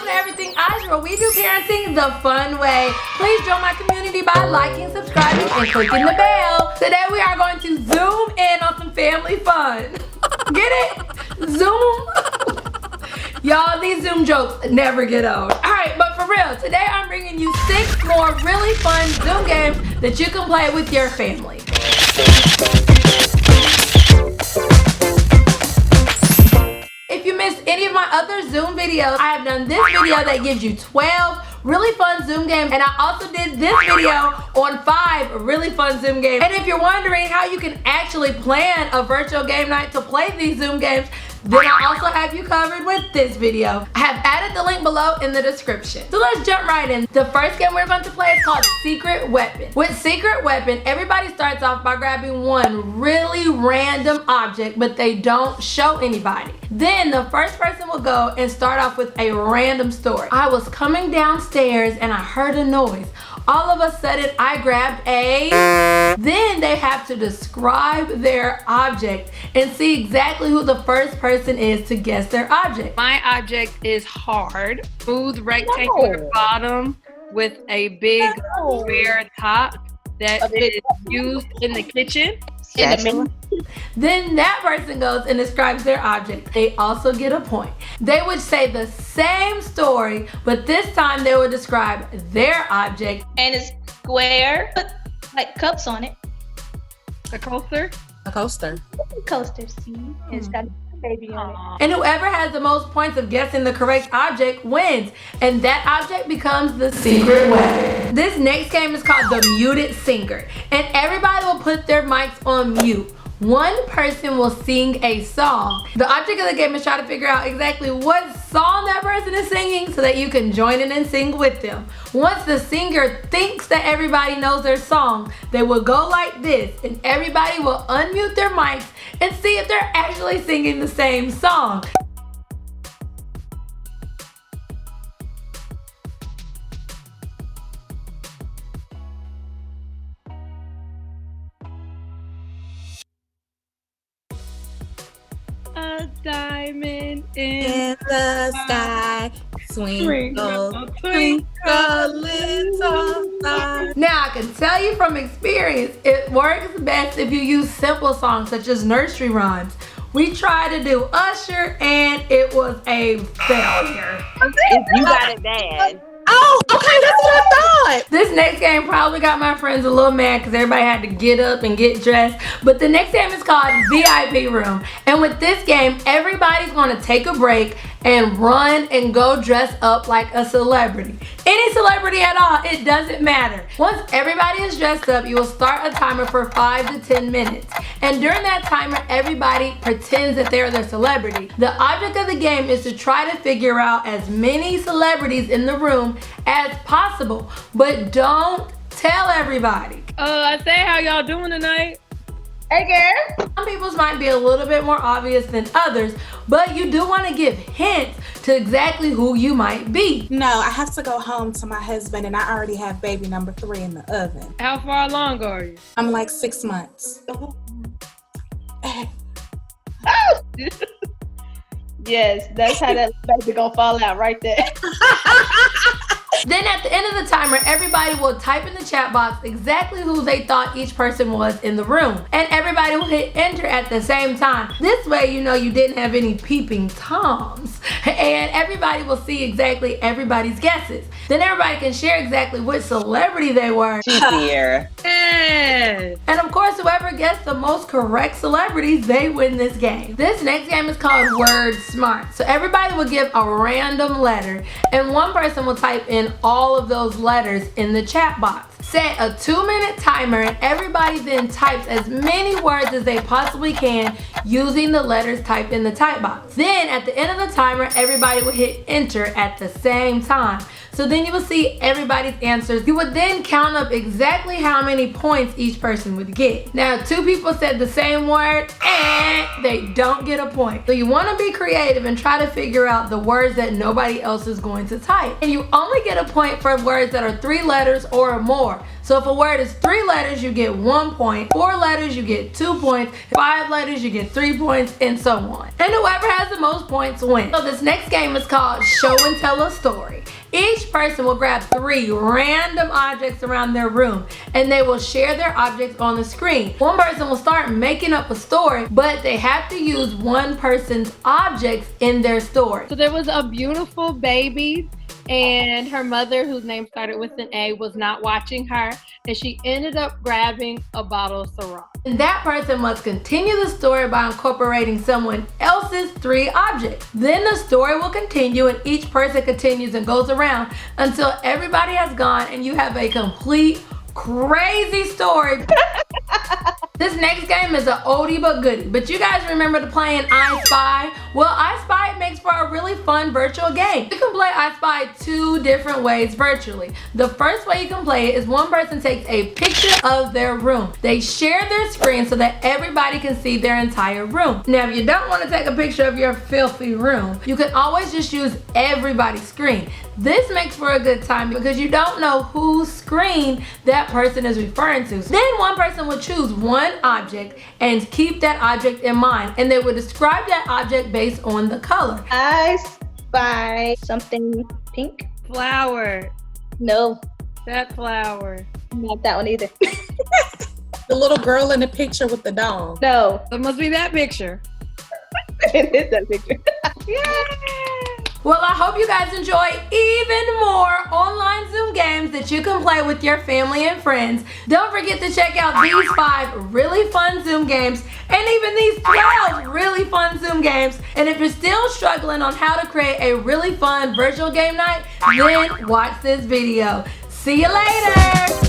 to Everything Aja, where we do parenting the fun way. Please join my community by liking, subscribing, and clicking the bell. Today we are going to zoom in on some family fun. Get it? Zoom. Y'all, these Zoom jokes never get old. Alright, but for real, today I'm bringing you 6 more really fun Zoom games that you can play with your family. If you missed any of my other Zoom videos, I have done this video that gives you 12 really fun Zoom games, and I also did this video on 5 really fun Zoom games. And if you're wondering how you can actually plan a virtual game night to play these Zoom games, then I also have you covered with this video. I have added the link below in the description. So let's jump right in. The first game we're going to play is called Secret Weapon. With Secret Weapon, everybody starts off by grabbing one really random object, but they don't show anybody. Then the first person will go and start off with a random story. I was coming downstairs and I heard a noise. All of a sudden, I grabbed a... Then they have to describe their object and see exactly who the first person is to guess their object. My object is hard, smooth rectangular bottom with a big square top that is used in the kitchen. Then that person goes and describes their object. They also get a point. They would say the same story, but this time they would describe their object. And it's square, put like cups on it. A coaster? A coaster. Coaster, see? And it's got a baby on it. And whoever has the most points of guessing the correct object wins. And that object becomes the secret weapon. This next game is called the Muted Singer. And everybody will put their mics on mute. One person will sing a song. The object of the game is trying to figure out exactly what song that person is singing so that you can join in and sing with them. Once the singer thinks that everybody knows their song, they will go like this and everybody will unmute their mics and see if they're actually singing the same song. A diamond In the sky, twinkle, twinkle, little star. Now I can tell you from experience, it works best if you use simple songs such as nursery rhymes. We tried to do Usher and it was a failure. You got it bad. Oh, okay, that's what I thought. This next game probably got my friends a little mad because everybody had to get up and get dressed. But the next game is called VIP Room. And with this game, everybody's going to take a break and run and go dress up like a celebrity. Any celebrity at all, it doesn't matter. Once everybody is dressed up, you will start a timer for 5 to 10 minutes. And during that timer, everybody pretends that they're the celebrity. The object of the game is to try to figure out as many celebrities in the room as possible, but don't tell everybody. I say, how y'all doing tonight? Hey, girl. Some people's might be a little bit more obvious than others, but you do want to give hints to exactly who you might be. No, I have to go home to my husband and I already have baby number 3 in the oven. How far along are you? I'm like 6 months. Yes, that's how that baby gonna fall out right there. Then at the end of the timer, everybody will type in the chat box exactly who they thought each person was in the room. And everybody will hit enter at the same time. This way you know you didn't have any peeping toms. And everybody will see exactly everybody's guesses. Then everybody can share exactly which celebrity they were. Cheapier. Yeah. And of course, whoever gets the most correct celebrities, they win this game. This next game is called Word Smart. So everybody will give a random letter and one person will type in all of those letters in the chat box. Set a 2-minute timer and everybody then types as many words as they possibly can using the letters typed in the type box. Then at the end of the timer, everybody will hit enter at the same time. So then you will see everybody's answers. You would then count up exactly how many points each person would get. Now, if 2 people said the same word, they don't get a point. So you want to be creative and try to figure out the words that nobody else is going to type. And you only get a point for words that are 3 letters or more. So if a word is 3 letters, you get 1 point. 4 letters, you get 2 points. 5 letters, you get 3 points, and so on. And whoever has the most points wins. So this next game is called Show and Tell a Story. Each person will grab 3 random objects around their room and they will share their objects on the screen. One person will start making up a story, but they have to use one person's objects in their story. So there was a beautiful baby and her mother, whose name started with an A, was not watching her, and she ended up grabbing a bottle of Ciroc. And that person must continue the story by incorporating someone else's 3 objects. Then the story will continue and each person continues and goes around until everybody has gone and you have a complete crazy story. This next game is an oldie but goodie, but you guys remember playing I Spy? Well, I Spy makes for a really fun virtual game. You can play I Spy 2 different ways virtually. The first way you can play it is one person takes a picture of their room. They share their screen so that everybody can see their entire room. Now, if you don't want to take a picture of your filthy room, you can always just use everybody's screen. This makes for a good time because you don't know whose screen that person is referring to. Then one person will choose one object and keep that object in mind, and they will describe that object based on the color. I spy something pink. Flower. No, That flower. not that one either. The little girl in the picture with the dog. No, It must be that picture. it is that picture. Well, I hope you guys enjoy even more online Zoom games that you can play with your family and friends. Don't forget to check out these 5 really fun Zoom games and even these 12 really fun Zoom games. And if you're still struggling on how to create a really fun virtual game night, then watch this video. See you later.